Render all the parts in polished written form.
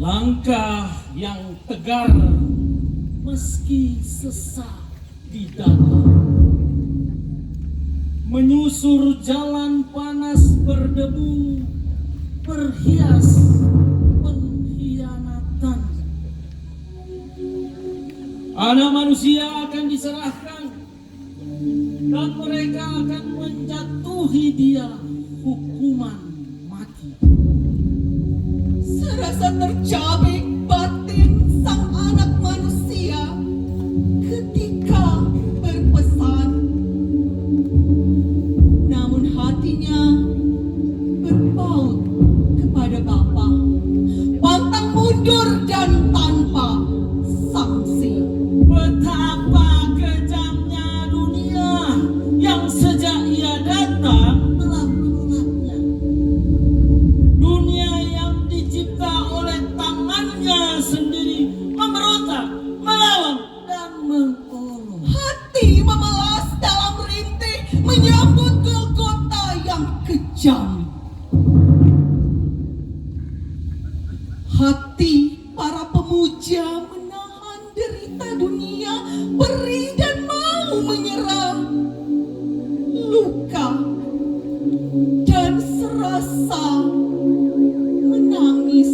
Langkah yang tegar meski sesak di dada, menyusur jalan panas berdebu, berhias pengkhianatan. Anak manusia akan diserahkan dan mereka akan menjatuhi dia hukuman mati. Serasa tercabik batin sang anak manusia ketika berpesan, namun hatinya berpaut kepada Bapa, pantang mundur dan tanpa sanksi. Betapa kejamnya dunia yang sejak ia datang telah menolaknya. Dunia yang dicipta oleh tangannya sendiri memberontak, melawan dan mengolok. Hati memelas dalam rintih menyambut Golgota yang kejam. Hati para pemuja menahan derita dunia, perih dan mau menyerah. Luka dan serasa menangis.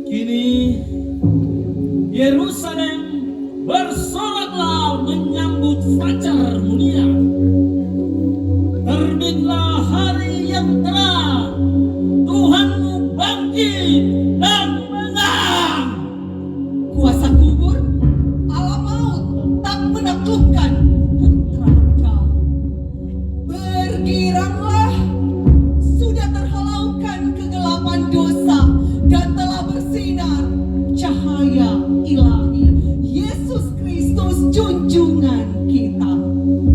Kini Yerusalem bersoraklah menyambut fajar mulia. Terbitlah hari yang terang, Tuhanmu bangkit dan menang. Kuasa kubur, alam maut tak menaklukkan putra Daud. Bergiranglah, sudah terhalaukan kegelapan dosa dan telah bersinar cahaya ilahi. Yesus Kristus junjungan kita.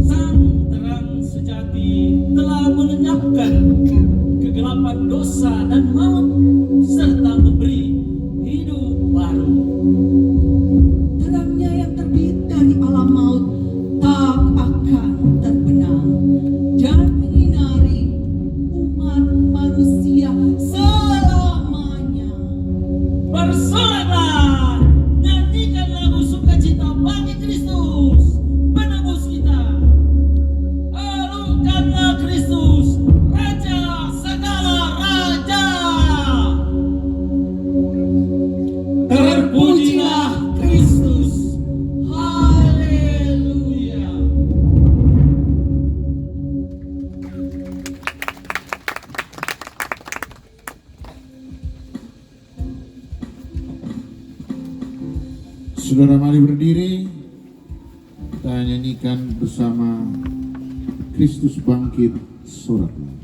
Sang terang sejati telah melenyapkan kegelapan dosa dan maut serta memberi hidup baru. Terangnya yang terbit dari alam maut tak akan terbenam dan menyinari umat manusia selamanya. Bersoraklah, nyanyikan lagu sukacita bagi Kristus, penebus kita. Alungkanlah Kristus, Raja segala raja. Terpujilah Kristus. Haleluya. Saudara, mari berdiri, kita nyanyikan bersama Kristus bangkit soraklah.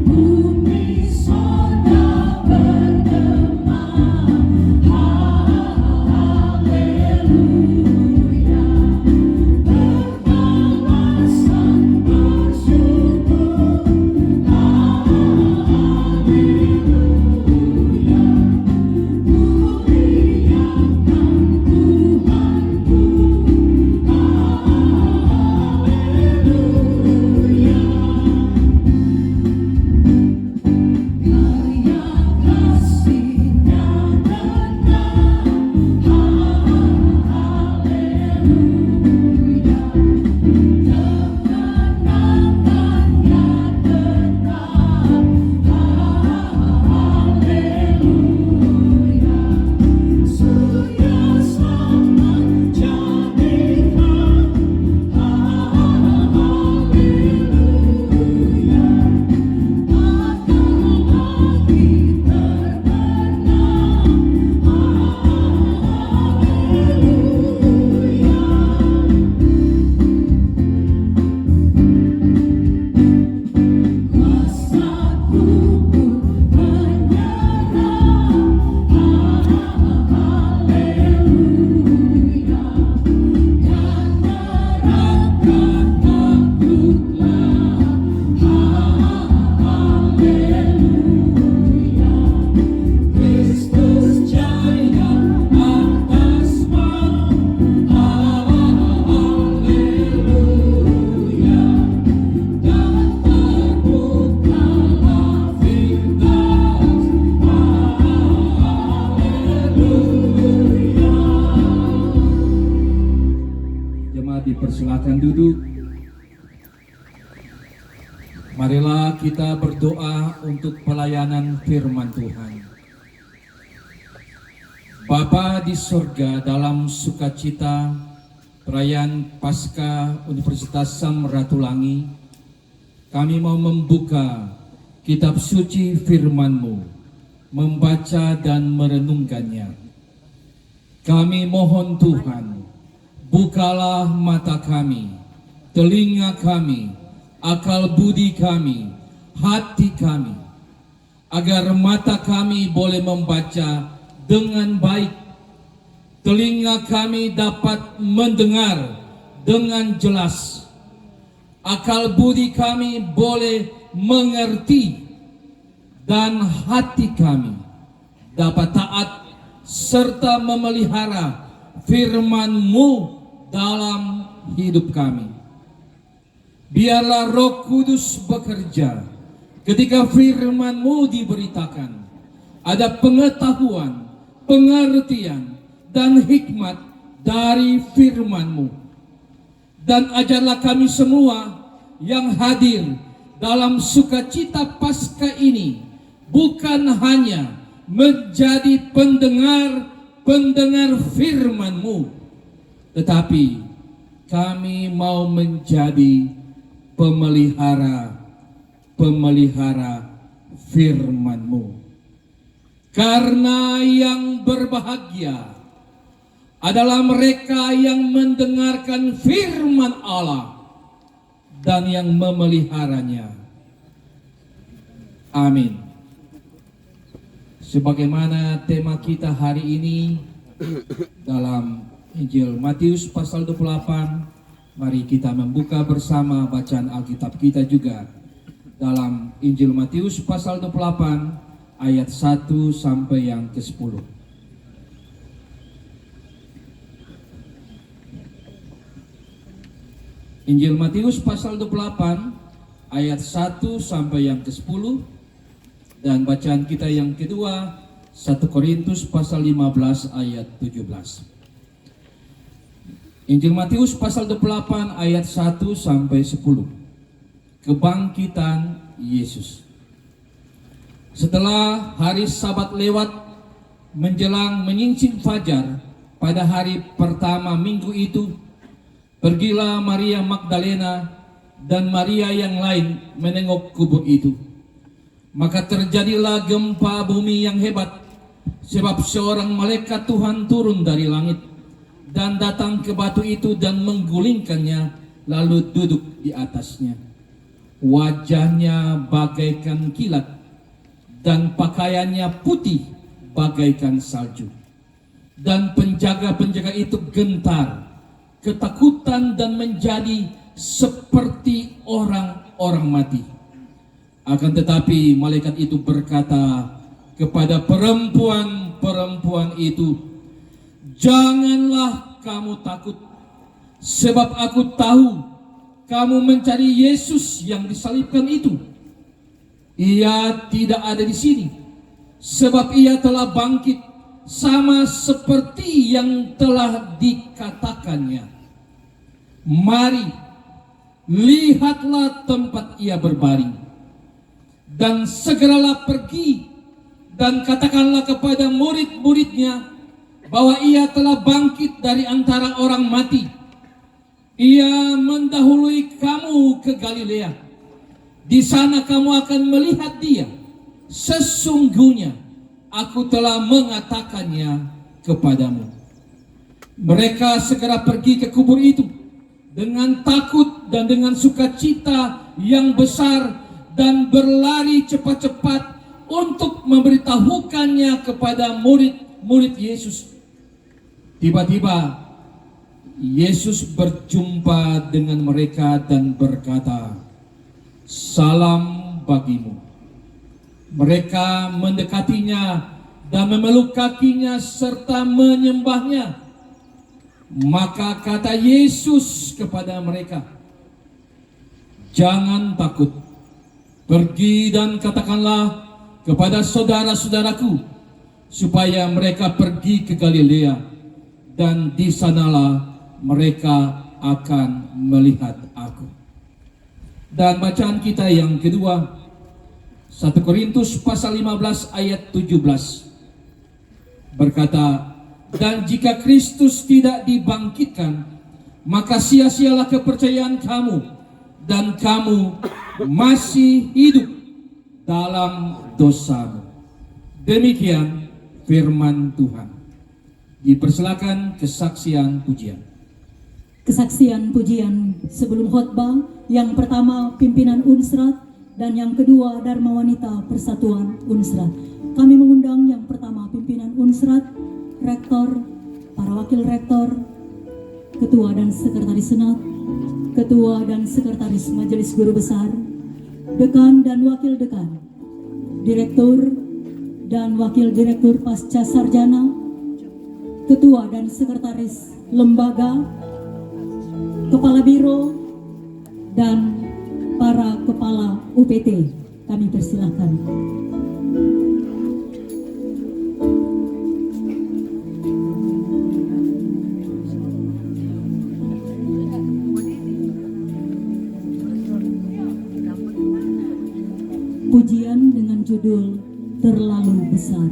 Bumi sorga berdebar. Silakan duduk. Marilah kita berdoa untuk pelayanan firman Tuhan. Bapa di surga, dalam sukacita perayaan Paskah Universitas Samratulangi, kami mau membuka kitab suci firman-Mu, membaca dan merenungkannya. Kami mohon Tuhan, bukalah mata kami, telinga kami, akal budi kami, hati kami, agar mata kami boleh membaca dengan baik, telinga kami dapat mendengar dengan jelas, akal budi kami boleh mengerti, dan hati kami dapat taat serta memelihara firman-Mu dalam hidup kami. Biarlah Roh Kudus bekerja ketika firman-Mu diberitakan. Ada pengetahuan, pengertian, dan hikmat dari firman-Mu. Dan ajarlah kami semua yang hadir dalam sukacita Paskah ini bukan hanya menjadi pendengar firman-Mu, tetapi kami mau menjadi pemelihara firman-Mu. Karena yang berbahagia adalah mereka yang mendengarkan firman Allah dan yang memeliharanya. Amin. Sebagaimana tema kita hari ini dalam Injil Matius pasal 28, mari kita membuka bersama bacaan Alkitab kita juga dalam Injil Matius pasal 28 ayat 1 sampai yang ke-10. Injil Matius pasal 28 ayat 1 sampai yang ke-10, dan bacaan kita yang kedua 1 Korintus pasal 15 ayat 17. Injil Matius pasal 28 ayat 1 sampai 10. Kebangkitan Yesus. Setelah hari Sabat lewat menjelang menyingsing fajar pada hari pertama minggu itu, pergilah Maria Magdalena dan Maria yang lain menengok kubur itu. Maka terjadilah gempa bumi yang hebat, sebab seorang malaikat Tuhan turun dari langit dan datang ke batu itu dan menggulingkannya, lalu duduk di atasnya. Wajahnya bagaikan kilat dan pakaiannya putih bagaikan salju. Dan penjaga-penjaga itu gentar, ketakutan, dan menjadi seperti orang-orang mati. Akan tetapi malaikat itu berkata kepada perempuan-perempuan itu, "Janganlah kamu takut, sebab aku tahu kamu mencari Yesus yang disalibkan itu. Ia tidak ada di sini, sebab ia telah bangkit sama seperti yang telah dikatakannya. Mari, lihatlah tempat ia berbaring. Dan segeralah pergi dan katakanlah kepada murid-muridnya bahwa ia telah bangkit dari antara orang mati. Ia mendahului kamu ke Galilea. Di sana kamu akan melihat dia. Sesungguhnya aku telah mengatakannya kepadamu." Mereka segera pergi ke kubur itu dengan takut dan dengan sukacita yang besar, dan berlari cepat-cepat untuk memberitahukannya kepada murid-murid Yesus. Tiba-tiba Yesus berjumpa dengan mereka dan berkata, "Salam bagimu." Mereka mendekatinya dan memeluk kakinya serta menyembahnya. Maka kata Yesus kepada mereka, "Jangan takut. Pergi dan katakanlah kepada saudara-saudaraku supaya mereka pergi ke Galilea, dan di sanalah mereka akan melihat aku. Dan bacaan kita yang kedua, 1 Korintus pasal 15 ayat 17 berkata, dan jika Kristus tidak dibangkitkan, maka sia-sialah kepercayaan kamu, dan kamu masih hidup dalam dosamu. Demikian firman Tuhan. Dipersilakan kesaksian pujian. Kesaksian pujian sebelum khotbah, yang pertama pimpinan Unsrat dan yang kedua Dharma Wanita Persatuan Unsrat. Kami mengundang yang pertama pimpinan Unsrat, rektor, para wakil rektor, ketua dan sekretaris senat, ketua dan sekretaris majelis guru besar, dekan dan wakil dekan, direktur dan wakil direktur pasca sarjana, ketua dan sekretaris lembaga, kepala biro, dan para kepala UPT. Kami persilahkan. Pujian dengan judul Terlalu Besar.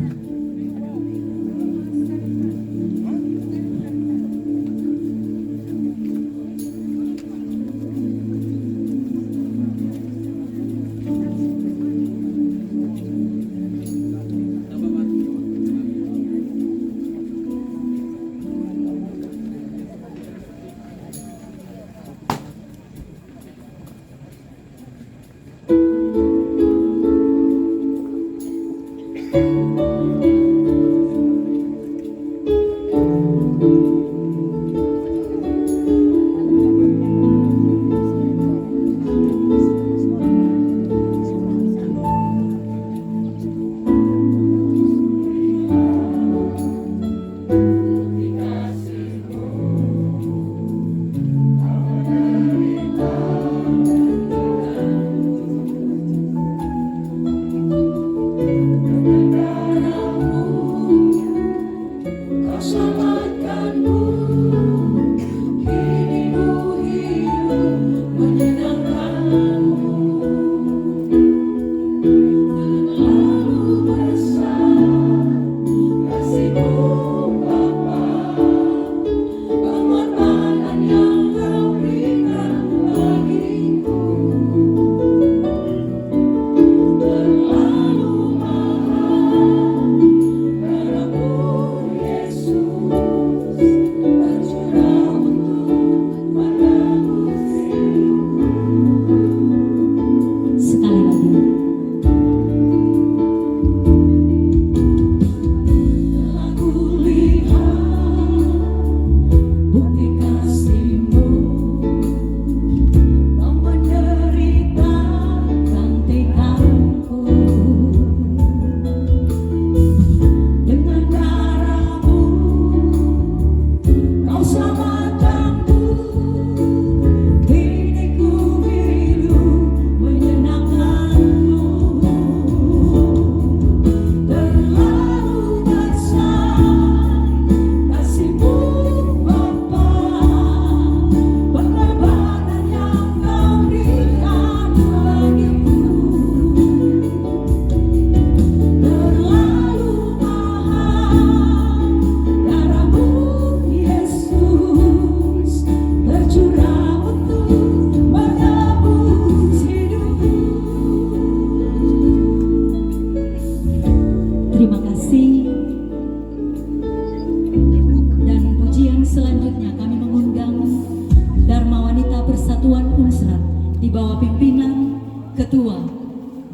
Ketua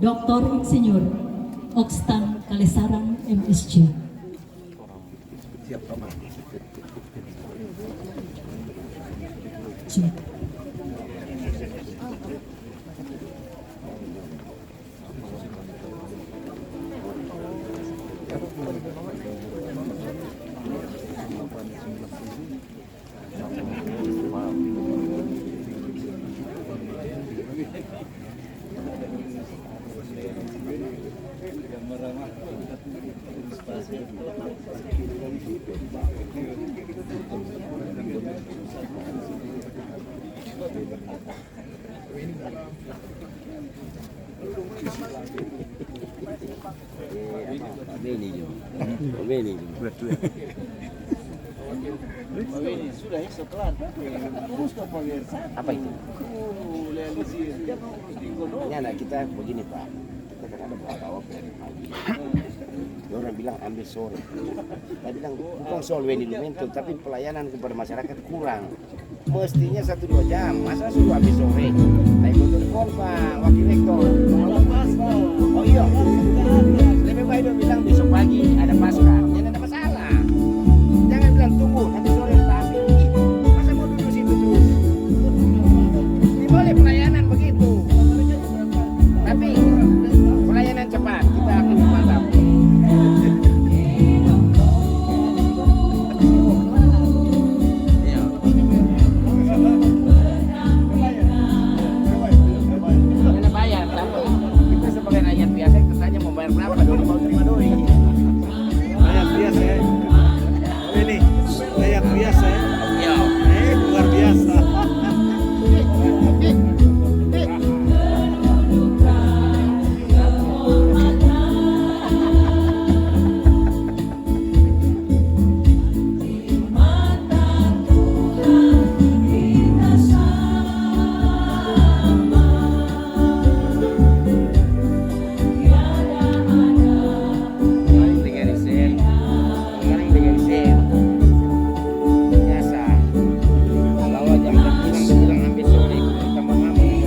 Dr. Insinyur Okstan Kalesaran MSc. Apa itu? Ini anak kita begini Pak, kita kan ada beberapa waktu dari pagi. Orang bilang ambil sore. Saya bilang bukan soal Weni Lumento, tapi pelayanan kepada masyarakat kurang. Mestinya 1-2 jam, masa suruh ambil sore? Naik telepon Pak, Wakil Rektor. Oh iya, lebih baik dia bilang besok pagi ada pasca, jangan ada masalah. Jangan bilang tunggu, nanti sore kita ambil. Ih, masa mau duduk situ terus? Ini boleh pelayanan begitu. Tapi pelayanan cepat, kita akan mantap. Mana bayar, tapi kita sebagai rakyat biasa itu saja mau bayar berapa? Doi mau terima doi. Rakyat biasa ya. Ini rakyat biasa ya. Iya. Luar biasa. Kemarin legalisir. Biasa. Kalau jam-jam bilang ambil sore, kita mau ngambil.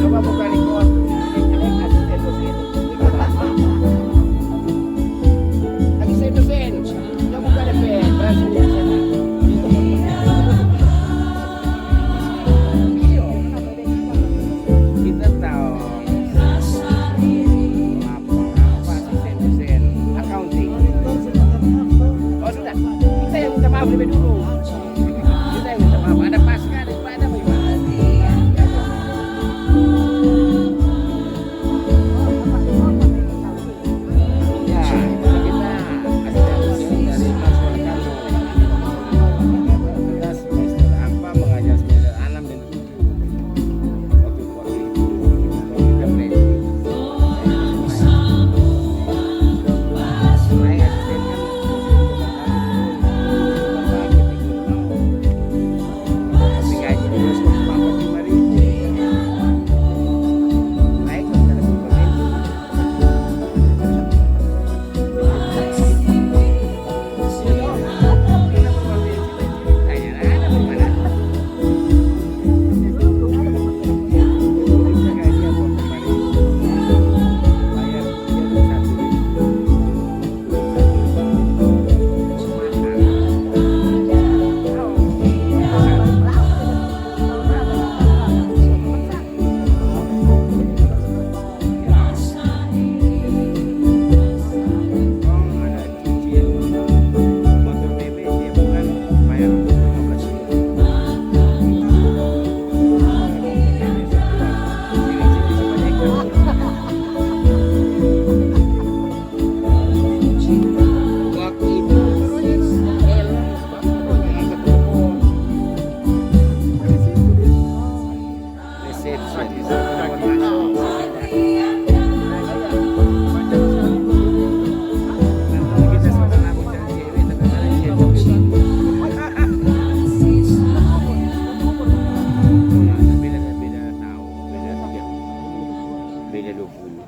Coba buka record. Lagi saya dosen. Coba buka DP. Berhasil di sana. Iya. Kita tahu. Apa asisten dosen accounting. Oh sudah. Kita yang minta maaf lebih dulu. Kita yang minta maaf. Ada pasca, ada bagaimana? Ya, itu kita asisten dari Mas Walakano. Kita semester apa mengajar semester 6 dan 7. Waktu itu kita break. Saya asisten kan tapi gaji terus pangkat 5.000. Naik ke telepon pemerintah. Beda 20.